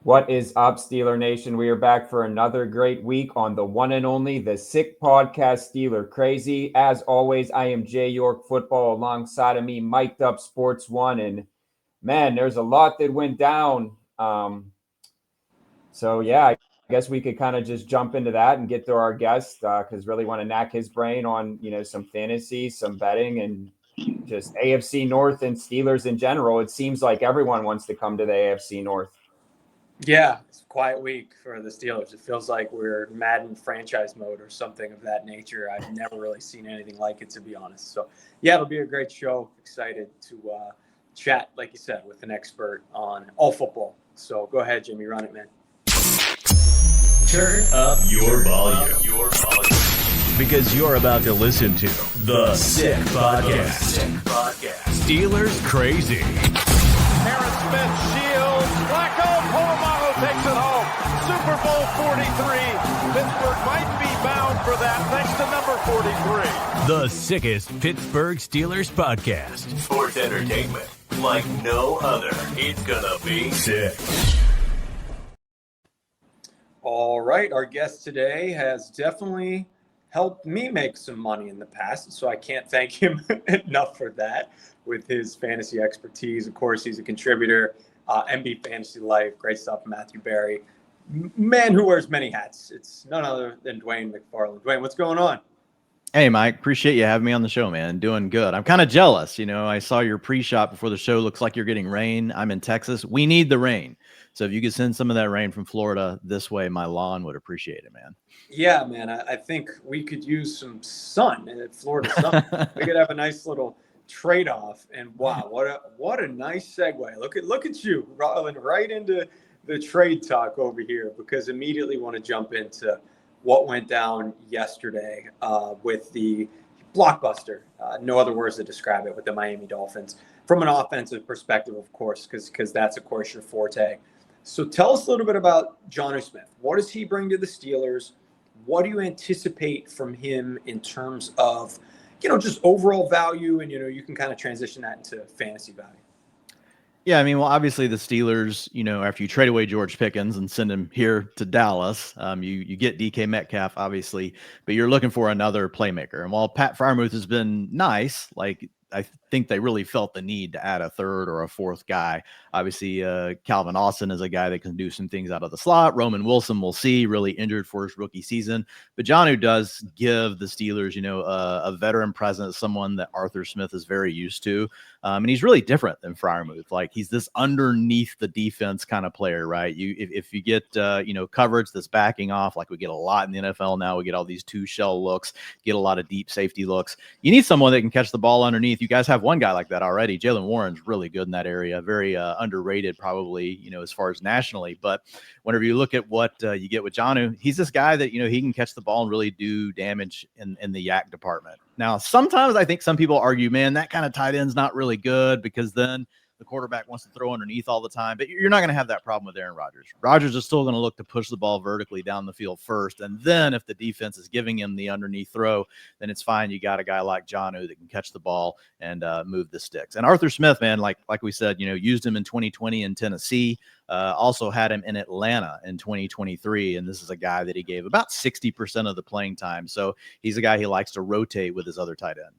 What is up, Steeler Nation? We are back for another great week on the one and only, the Sick Podcast, Steeler Crazy. As always, I am Jay York Football. Alongside of me, mic'd up Sports One. And man, there's a lot that went down. I guess we could kind of just jump into that and get to our guest because really want to knack his brain on, some fantasy, some betting, and just AFC North and Steelers in general. It seems like everyone wants to come to the AFC North. Yeah, it's a quiet week for the Steelers. It feels like we're Madden franchise mode or something of that nature. I've never really seen anything like it, to be honest. So, yeah, it'll be a great show. Excited to chat, like you said, with an expert on all football. So go ahead, Jimmy, run it, man. Turn up your volume. Because you're about to listen to The Sick Podcast. Steelers Crazy. Harris Smith shields. Flacco, Polamalu takes it home. Super Bowl 43. Pittsburgh might be bound for that thanks to number 43. The sickest Pittsburgh Steelers podcast. Sports entertainment like no other. It's gonna be sick. All right, our guest today has definitely helped me make some money in the past, so I can't thank him enough for that with his fantasy expertise. Of course, he's a contributor, MB Fantasy Life, great stuff, Matthew Berry, man who wears many hats. It's none other than Dwain McFarland. Dwain, what's going on? Hey, Mike, appreciate you having me on the show, man. Doing good. I'm kind of jealous. I saw your pre-shot before the show. Looks like you're getting rain. I'm in Texas. We need the rain. So if you could send some of that rain from Florida this way, my lawn would appreciate it, man. Yeah, man. I think we could use some sun in Florida sun. We could have a nice little trade-off. And wow, what a nice segue. Look at you rolling right into the trade talk over here, because immediately want to jump into what went down yesterday with the blockbuster, no other words to describe it, with the Miami Dolphins from an offensive perspective, of course, because that's, of course, your forte. So tell us a little bit about Jonnu Smith. What does he bring to the Steelers? What do you anticipate from him in terms of, just overall value? And, you can kind of transition that into fantasy value. Yeah, I mean, well, obviously the Steelers, after you trade away George Pickens and send him here to Dallas, you get DK Metcalf, obviously, but you're looking for another playmaker. And while Pat Freiermuth has been nice, I think they really felt the need to add a third or a fourth guy. Obviously, Calvin Austin is a guy that can do some things out of the slot. Roman Wilson, we'll see, really injured for his rookie season. But Jonnu does give the Steelers, a veteran presence, someone that Arthur Smith is very used to. And he's really different than Freiermuth. Like, he's this underneath the defense kind of player, right? If you get, coverage that's backing off, like we get a lot in the NFL now, we get all these two shell looks, get a lot of deep safety looks. You need someone that can catch the ball underneath. You guys have one guy like that already. Jaylen Warren's really good in that area. Very underrated, probably, as far as nationally. But whenever you look at what you get with Jonnu, he's this guy that, he can catch the ball and really do damage in the yak department. Now, sometimes I think some people argue, man, that kind of tight end's not really good, because then the quarterback wants to throw underneath all the time. But you're not going to have that problem with Aaron Rodgers. Rodgers is still going to look to push the ball vertically down the field first. And then if the defense is giving him the underneath throw, then it's fine. You got a guy like Jonnu that can catch the ball and move the sticks. And Arthur Smith, man, like we said, used him in 2020 in Tennessee. Also had him in Atlanta in 2023. And this is a guy that he gave about 60% of the playing time. So he's a guy he likes to rotate with his other tight end.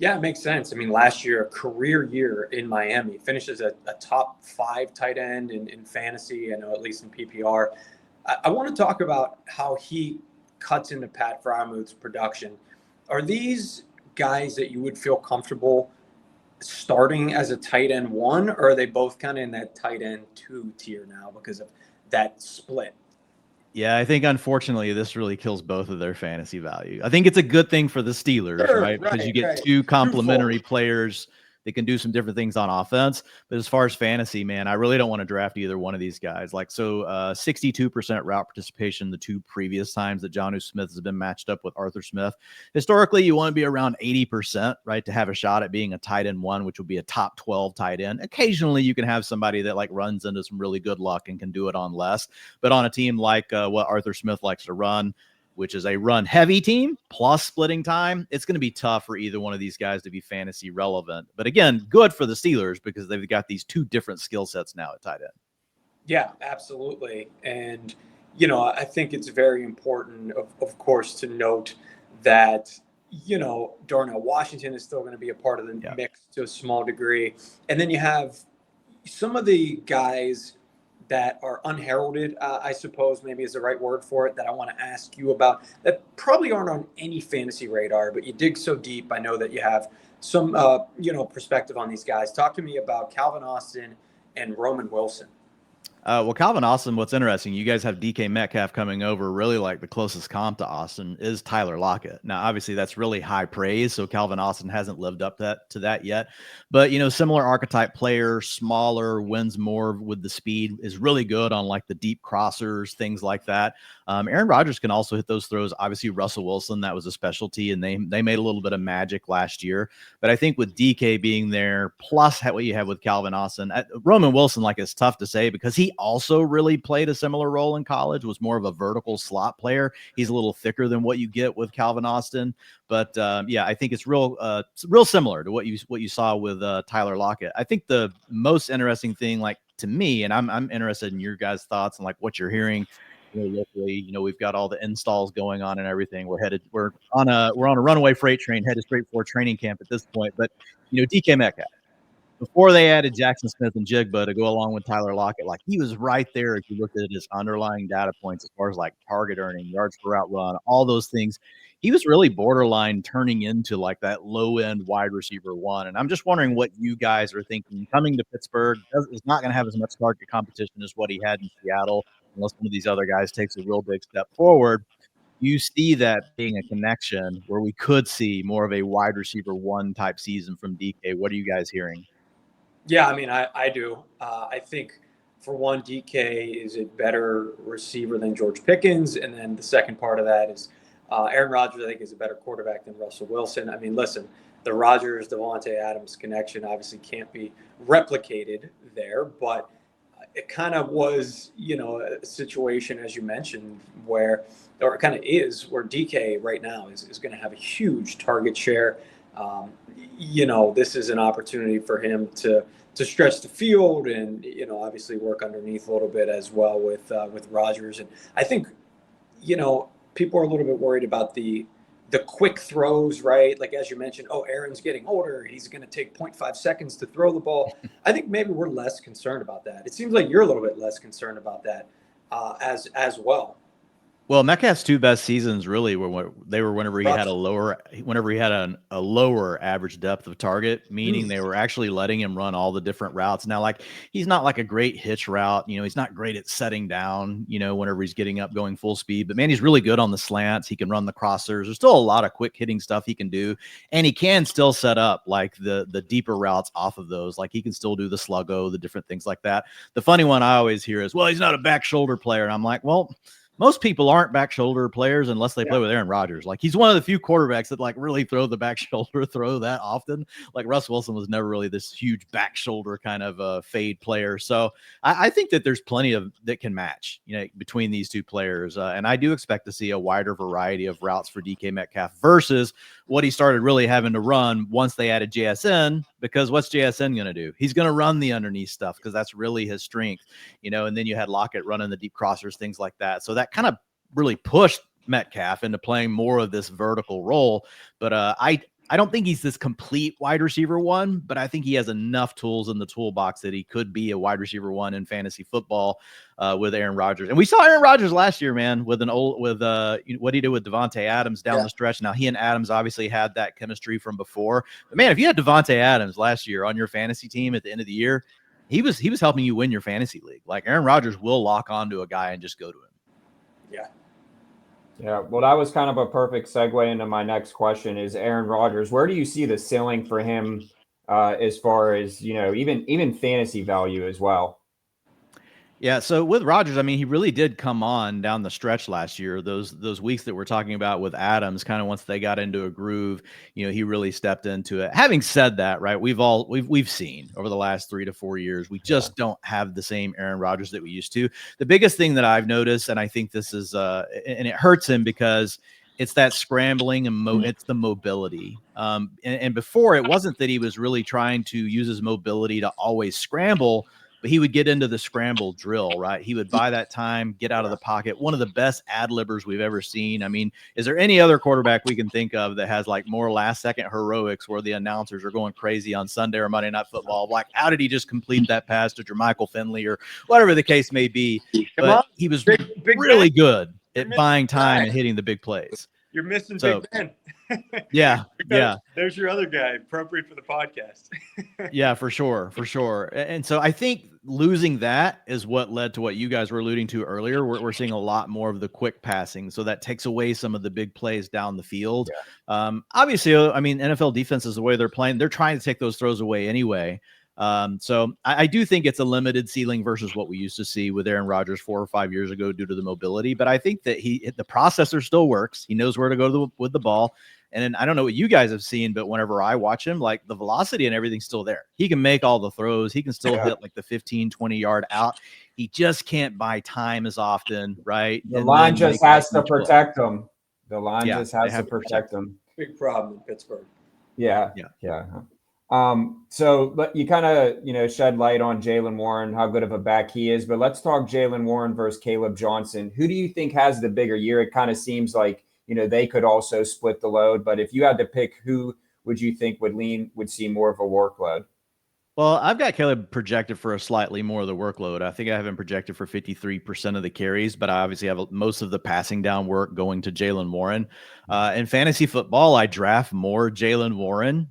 Yeah, it makes sense. I mean, last year, a career year in Miami, finishes a top 5 tight end in fantasy, I know, at least in PPR. I want to talk about how he cuts into Pat Freiermuth's production. Are these guys that you would feel comfortable starting as a tight end 1, or are they both kind of in that tight end 2 tier now because of that split? Yeah, I think unfortunately this really kills both of their fantasy value. I think it's a good thing for the Steelers, right? Because you get two complementary players that can do some different things on offense. But as far as fantasy, man, I really don't want to draft either one of these guys. 62% route participation the 2 previous times that Jonnu Smith has been matched up with Arthur Smith. Historically, you want to be around 80%, right, to have a shot at being a tight end 1, which would be a top 12 tight end. Occasionally, you can have somebody that runs into some really good luck and can do it on less. But on a team like what Arthur Smith likes to run, which is a run-heavy team plus splitting time, it's going to be tough for either one of these guys to be fantasy relevant. But again, good for the Steelers because they've got these 2 different skill sets now at tight end. Yeah, absolutely. And, I think it's very important, of course, to note that, Darnell Washington is still going to be a part of the Yeah. mix to a small degree. And then you have some of the guys that are unheralded, I suppose maybe is the right word for it, that I want to ask you about that probably aren't on any fantasy radar, but you dig so deep. I know that you have some, perspective on these guys. Talk to me about Calvin Austin and Roman Wilson. Well, Calvin Austin, what's interesting, you guys have DK Metcalf coming over. Really, like the closest comp to Austin is Tyler Lockett. Now, obviously, that's really high praise. So Calvin Austin hasn't lived up to that yet. But, similar archetype player, smaller, wins more with the speed, is really good on like the deep crossers, things like that. Aaron Rodgers can also hit those throws. Obviously, Russell Wilson, that was a specialty, and they made a little bit of magic last year. But I think with DK being there, plus what you have with Calvin Austin, Roman Wilson, like it's tough to say because he also really played a similar role in college, was more of a vertical slot player. He's a little thicker than what you get with Calvin Austin. But I think it's real similar to what you saw with Tyler Lockett. I think the most interesting thing, like to me, and I'm interested in your guys' thoughts and like what you're hearing locally. We've got all the installs going on and everything. We're on a runaway freight train headed straight for training camp at this point. But DK Metcalf, before they added Jackson Smith and Jigba to go along with Tyler Lockett, like he was right there if you looked at his underlying data points as far as like target earning, yards per route run, all those things. He was really borderline turning into like that low end wide receiver one. And I'm just wondering what you guys are thinking. Coming to Pittsburgh is not going to have as much target competition as what he had in Seattle, unless one of these other guys takes a real big step forward. You see that being a connection where we could see more of a wide receiver one type season from DK. What are you guys hearing? Yeah, I mean, I do. I think, for one, DK is a better receiver than George Pickens. And then the second part of that is Aaron Rodgers, I think, is a better quarterback than Russell Wilson. I mean, listen, the Rodgers, Devontae Adams connection obviously can't be replicated there. But it kind of was, a situation, as you mentioned, where DK right now is going to have a huge target share. This is an opportunity for him to stretch the field and, obviously work underneath a little bit as well with Rodgers. And I think, people are a little bit worried about the quick throws, right? Like, as you mentioned, Aaron's getting older. He's going to take 0.5 seconds to throw the ball. I think maybe we're less concerned about that. It seems like you're a little bit less concerned about that as well. Well, Metcalf's two best seasons really were whenever he had a lower average depth of target, meaning they were actually letting him run all the different routes. Now, like he's not like a great hitch route, he's not great at setting down, whenever he's getting up going full speed. But man, he's really good on the slants. He can run the crossers. There's still a lot of quick hitting stuff he can do, and he can still set up like the deeper routes off of those. Like he can still do the sluggo, the different things like that. The funny one I always hear is, well, he's not a back shoulder player, and I'm like, well, most people aren't back shoulder players unless they play with Aaron Rodgers. Like he's one of the few quarterbacks that like really throw the back shoulder throw that often. Like Russ Wilson was never really this huge back shoulder kind of fade player. So I think that there's plenty of that can match, between these two players. And I do expect to see a wider variety of routes for DK Metcalf versus what he started really having to run once they added JSN, because what's JSN going to do? He's going to run the underneath stuff because that's really his strength, and then you had Lockett running the deep crossers, things like that. So that kind of really pushed Metcalf into playing more of this vertical role. But I don't think he's this complete wide receiver one, but I think he has enough tools in the toolbox that he could be a wide receiver one in fantasy football with Aaron Rodgers. And we saw Aaron Rodgers last year, man, with what he did with Devontae Adams down the stretch. Now he and Adams obviously had that chemistry from before. But man, if you had Devontae Adams last year on your fantasy team at the end of the year, he was helping you win your fantasy league. Like Aaron Rodgers will lock onto a guy and just go to him. Yeah, well, that was kind of a perfect segue into my next question is Aaron Rodgers. Where do you see the ceiling for him as far as, even fantasy value as well? Yeah, so with Rodgers, I mean, he really did come on down the stretch last year. Those weeks that we're talking about with Adams, kind of once they got into a groove, he really stepped into it. Having said that, right, we've seen over the last 3 to 4 years, we just don't have the same Aaron Rodgers that we used to. The biggest thing that I've noticed, and I think this is, and it hurts him because it's that scrambling and it's the mobility. And before, it wasn't that he was really trying to use his mobility to always scramble, but he would get into the scramble drill, right? He would buy that time, get out of the pocket. One of the best ad-libbers we've ever seen. I mean, is there any other quarterback we can think of that has like more last-second heroics where the announcers are going crazy on Sunday or Monday Night Football? Like, how did he just complete that pass to Jermichael Finley or whatever the case may be? But he was big really Ben. good at buying time and hitting the big plays. You're missing So, Big Ben. Yeah. There's your other guy, appropriate for the podcast. Yeah, for sure. And so I think losing that is what led to what you guys were alluding to earlier. We're seeing a lot more of the quick passing. So that takes away some of the big plays down the field. Yeah. Obviously, I mean, NFL defenses, the way they're playing, they're trying to take those throws away anyway. So I do think it's a limited ceiling versus what we used to see with Aaron Rodgers 4 or 5 years ago due to the mobility. But I think that the processor still works. He knows where to go with the ball. And then I don't know what you guys have seen, but whenever I watch him, like the velocity and everything's still there. He can make all the throws. He can still hit like the 15, 20-yard out. He just can't buy time as often, right? The line just has to protect him. The line just has to protect him. Big problem in Pittsburgh. Yeah. So you kind of, shed light on Jaylen Warren, how good of a back he is, but let's talk Jaylen Warren versus Caleb Johnson. Who do you think has the bigger year? It kind of seems like, they could also split the load, but if you had to pick, who would you think would see more of a workload? Well, I've got Caleb projected for a slightly more of the workload. I think I have him projected for 53% of the carries, but I obviously have most of the passing down work going to Jaylen Warren. In fantasy football, I draft more Jaylen Warren,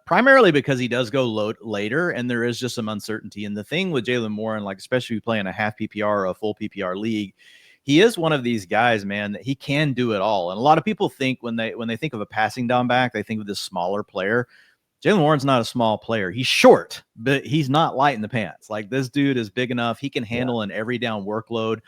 primarily because he does go later, and there is just some uncertainty. And the thing with Jaylen Warren, like especially playing a half PPR or a full PPR league, he is one of these guys, man, that he can do it all. And a lot of people think when they think of a passing down back, they think of this smaller player. Jaylen Warren's not a small player. He's short, but he's not light in the pants. Like, this dude is big enough. He can handle an every down workload.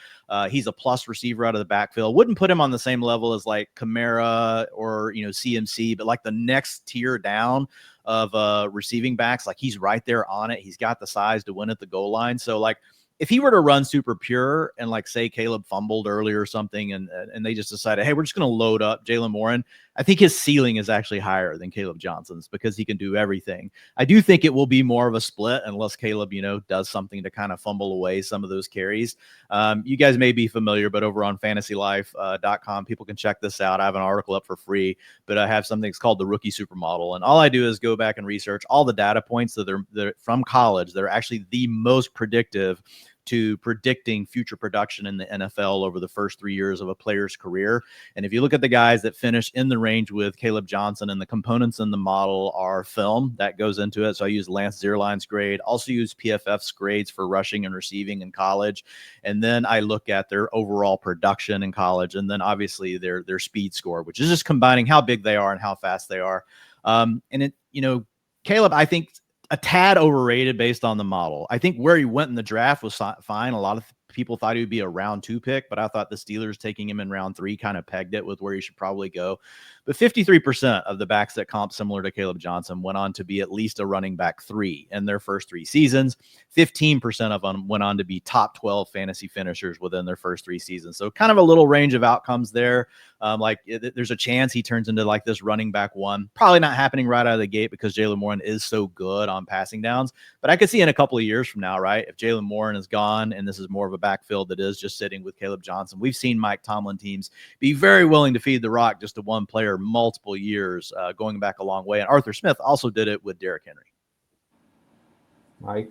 He's a plus receiver out of the backfield. Wouldn't put him on the same level as like Kamara or, CMC, but like the next tier down of receiving backs, like he's right there on it. He's got the size to win at the goal line. So like, if he were to run super pure and like say Caleb fumbled earlier or something and they just decided, hey, we're just going to load up Jaylen Warren, I think his ceiling is actually higher than Caleb Johnson's because he can do everything. I do think it will be more of a split unless Caleb, does something to kind of fumble away some of those carries. You guys may be familiar, but over on fantasylife.com, people can check this out. I have an article up for free, but I have something that's called the rookie supermodel. And all I do is go back and research all the data points that they're from college. They're actually the most predictive to predicting future production in the NFL over the first 3 years of a player's career. And if you look at the guys that finish in the range with Caleb Johnson, and the components in the model are film that goes into it. So I use Lance Zierlein's grade, also use PFF's grades for rushing and receiving in college. And then I look at their overall production in college. And then obviously their speed score, which is just combining how big they are and how fast they are. Caleb, I think, a tad overrated based on the model. I think where he went in the draft was fine. A lot of people thought he would be a round 2 pick, but I thought the Steelers taking him in round 3 kind of pegged it with where he should probably go. But 53% of the backs that comp similar to Caleb Johnson went on to be at least a running back 3 in their first 3 seasons. 15% of them went on to be top 12 fantasy finishers within their first 3 seasons. So kind of a little range of outcomes there. There's a chance he turns into like this running back 1. Probably not happening right out of the gate because Jaylen Warren is so good on passing downs. But I could see in a couple of years from now, right, if Jaylen Warren is gone and this is more of a backfield that is just sitting with Caleb Johnson. We've seen Mike Tomlin teams be very willing to feed the rock just to one player multiple years, going back a long way. And Arthur Smith also did it with Derrick Henry. Mike?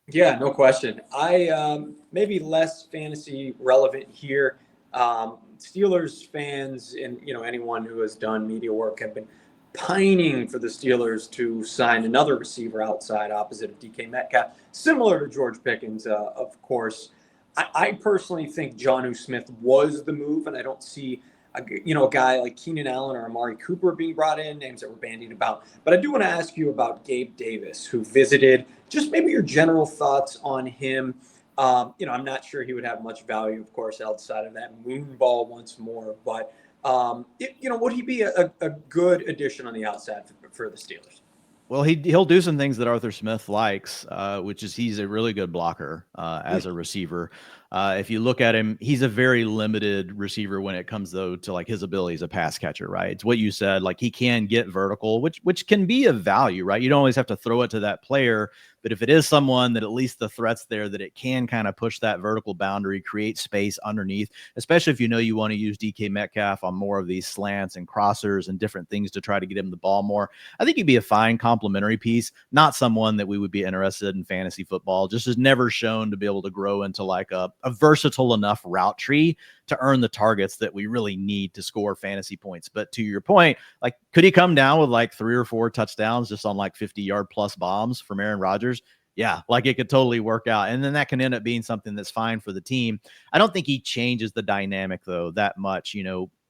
Yeah, no question. I maybe less fantasy relevant here. Steelers fans and anyone who has done media work have been pining for the Steelers to sign another receiver outside opposite of DK Metcalf, similar to George Pickens, of course. I personally think Jonnu Smith was the move, and I don't see a guy like Keenan Allen or Amari Cooper being brought in, names that were bandied about. But I do want to ask you about Gabe Davis, who visited. Just maybe your general thoughts on him. I'm not sure he would have much value, of course, outside of that moon ball once more. But, would he be a good addition on the outside for the Steelers? Well, he'll do some things that Arthur Smith likes, which is he's a really good blocker as a receiver. If you look at him, he's a very limited receiver when it comes, though, to like his ability as a pass catcher, right? It's what you said, like he can get vertical, which can be of value, right? You don't always have to throw it to that player, But if it is someone that at least the threat's there, that it can kind of push that vertical boundary, create space underneath, especially if you know you want to use DK Metcalf on more of these slants and crossers and different things to try to get him the ball more, I think he'd be a fine complementary piece, not someone that we would be interested in fantasy football. Just has never shown to be able to grow into like a versatile enough route tree to earn the targets that we really need to score fantasy points. But to your point, like, could he come down with like 3 or 4 touchdowns just on like 50-yard plus bombs from Aaron Rodgers? Yeah, like it could totally work out. And then that can end up being something that's fine for the team. I don't think he changes the dynamic, though, that much,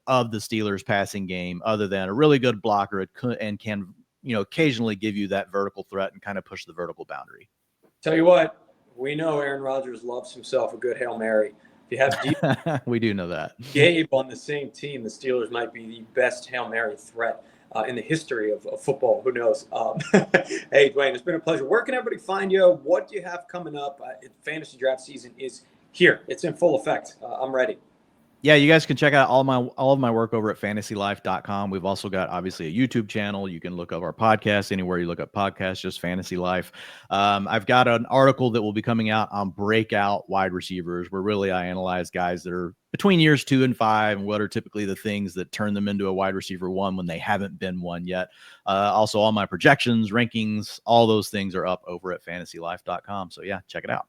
of the Steelers passing game, other than a really good blocker and can, occasionally give you that vertical threat and kind of push the vertical boundary. Tell you what, we know Aaron Rodgers loves himself a good Hail Mary. If you have we do know that. Gabe on the same team, the Steelers might be the best Hail Mary threat in the history of football. Who knows? Hey, Dwayne, it's been a pleasure. Where can everybody find you? What do you have coming up? Fantasy draft season is here. It's in full effect. I'm ready. Yeah, you guys can check out all of my work over at fantasylife.com. We've also got obviously a YouTube channel. You can look up our podcast anywhere you look up podcasts, just Fantasy Life. I've got an article that will be coming out on breakout wide receivers, where really I analyze guys that are between years 2 and 5 and what are typically the things that turn them into a wide receiver 1 when they haven't been one yet. Also, all my projections, rankings, all those things are up over at fantasylife.com. So yeah, check it out.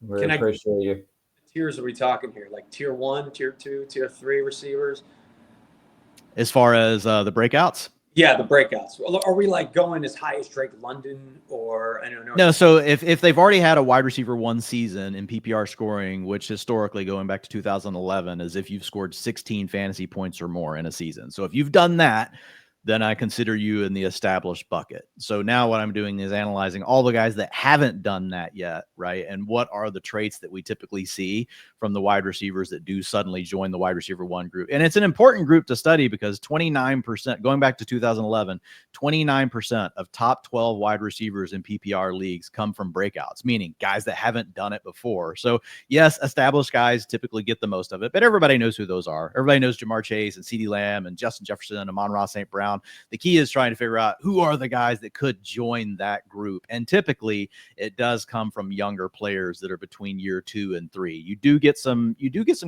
We appreciate you. Tiers are we talking here? Like tier 1, tier 2, tier 3 receivers? As far as the breakouts? Yeah, the breakouts. Are we like going as high as Drake London, or I don't know? No, so if they've already had a wide receiver 1 season in PPR scoring, which historically going back to 2011 is if you've scored 16 fantasy points or more in a season. So if you've done that, then I consider you in the established bucket. So now what I'm doing is analyzing all the guys that haven't done that yet, right? And what are the traits that we typically see from the wide receivers that do suddenly join the wide receiver 1 group. And it's an important group to study because 29%, going back to 2011, 29% of top 12 wide receivers in PPR leagues come from breakouts, meaning guys that haven't done it before. So yes, established guys typically get the most of it, but everybody knows who those are. Everybody knows Jamar Chase and CeeDee Lamb and Justin Jefferson and Amon-Ra St. Brown. The key is trying to figure out who are the guys that could join that group. And typically it does come from younger players that are between year 2 and 3. You do get some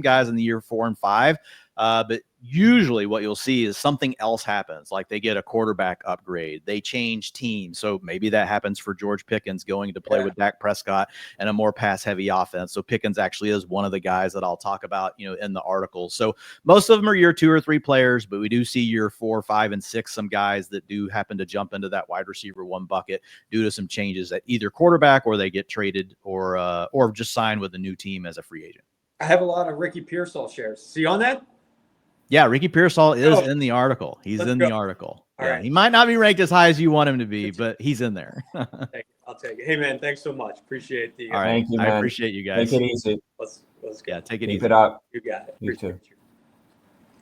guys in the year 4 and 5. But usually what you'll see is something else happens, like they get a quarterback upgrade, they change teams. So maybe that happens for George Pickens going to play with Dak Prescott and a more pass-heavy offense. So Pickens actually is one of the guys that I'll talk about, in the article. So most of them are year 2 or 3 players, but we do see year 4, 5, and 6 some guys that do happen to jump into that wide receiver 1 bucket due to some changes at either quarterback, or they get traded, or just sign with a new team as a free agent. I have a lot of Ricky Pearsall shares. See on that? Yeah, Ricky Pearsall is in the article. He's in the article. All right. He might not be ranked as high as you want him to be, but he's in there. I'll take it. Hey, man, thanks so much. Appreciate the. All right. Thank you, man. I appreciate you guys. Take it easy. Let's go. Yeah, take it Keep easy. it up. You got it. You Appreciate too. you.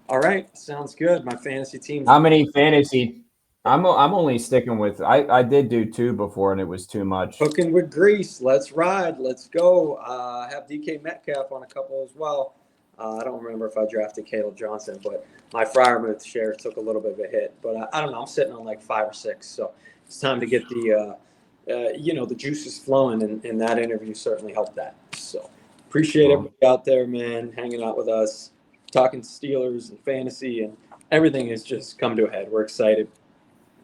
All right. Sounds good. My fantasy team. How many fantasy? I'm only sticking with. I did do 2 before, and it was too much. Cooking with grease. Let's ride. Let's go. I have DK Metcalf on a couple as well. I don't remember if I drafted Caleb Johnson, but my Freiermuth share took a little bit of a hit. But I don't know. I'm sitting on like 5 or 6, so it's time to get the the juices flowing, and that interview certainly helped that. So appreciate everybody out there, man, hanging out with us, talking Steelers and fantasy, and everything has just come to a head. We're excited.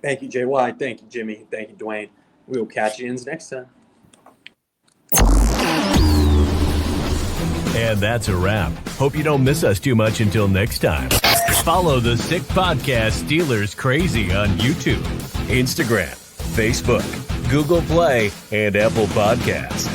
Thank you, JY. Thank you, Jimmy. Thank you, Dwayne. We will catch you next time. And that's a wrap. Hope you don't miss us too much until next time. Follow the Sick Podcast Steelers Crazy on YouTube, Instagram, Facebook, Google Play, and Apple Podcasts.